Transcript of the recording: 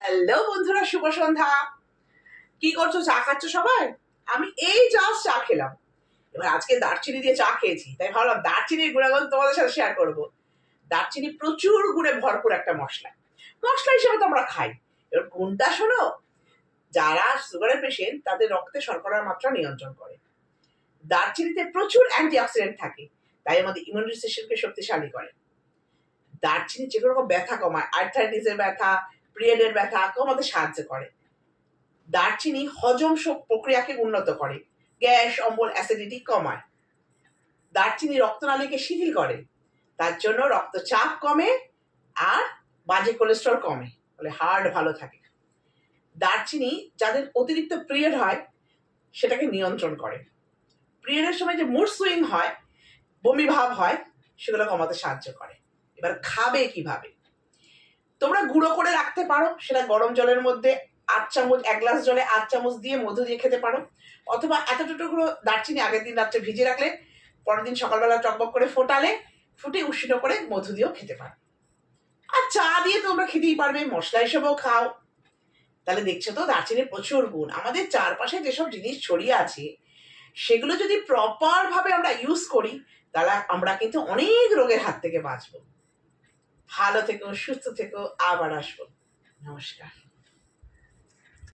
Hello বন্ধুরা, শুভ সন্ধ্যা। কি করছো? চা খাচ্ছ সবাই? আমি এই জাস্ট চা খেলাম। এবার আজকে দারচিনি দিয়ে চা খেয়েছি, তাই ভাবলাম দারচিনির গুণাগুণ তোমাদের সাথে শেয়ার করব। দারচিনি প্রচুর গুণে ভরপুর একটা মশলা। মশলা হিসেবে তো আমরা খাই। এবার কোনটা শোনো, যারা সুগারের পেশেন্ট তাদের রক্তে শর্করার মাত্রা নিয়ন্ত্রণ করে। দারচিনিতে প্রচুর অ্যান্টিঅক্সিডেন্ট থাকে, তাই আমাদের ইমিউনিটি সিস্টেমকে শক্তিশালী করে। দারচিনি যে কোনো রকম ব্যথা কমায়, আর্থারাইটিসের ব্যথা, পিরিয়ডের ব্যথা কমাতে সাহায্য করে। দারচিনি হজম প্রক্রিয়াকে উন্নত করে, গ্যাস অম্বল অ্যাসিডিটি কমায়। দারচিনি রক্তনালীকে শিথিল করে, তার জন্য রক্তচাপ কমে আর বাজে কোলেস্ট্রল কমে, ফলে হার্ট ভালো থাকে। দারচিনি যাদের অতিরিক্ত পিরিয়ড হয় সেটাকে নিয়ন্ত্রণ করে। পিরিয়ডের সময় যে মুড সুইং হয়, বমি ভাব হয়, সেগুলো কমাতে সাহায্য করে। এবার খাবে কিভাবে? তোমরা গুঁড়ো করে রাখতে পারো, সেটা গরম জলের মধ্যে 8 চামচ, 1 গ্লাস জলে 8 চামচ দিয়ে মধু দিয়ে খেতে পারো। অথবা এতটুকু দারচিনি আগের দিন রাত্রে ভিজে রাখলে পরের দিন সকালবেলা টকবক করে ফোটালে, ফুটে উষ্ণ করে মধু দিয়েও খেতে পারো। আর চা দিয়ে তোমরা খেতেই পারবে, মশলা হিসেবেও খাও। তাহলে দেখছো তো দারচিনির প্রচুর গুণ। আমাদের চারপাশে যেসব জিনিস ছড়িয়ে আছে সেগুলো যদি প্রপার ভাবে আমরা ইউজ করি, তাহলে আমরা কিন্তু অনেক রোগের হাত থেকে বাঁচবো। ভালো থেকো, সুস্থ থেকো, আবার আসবো। নমস্কার।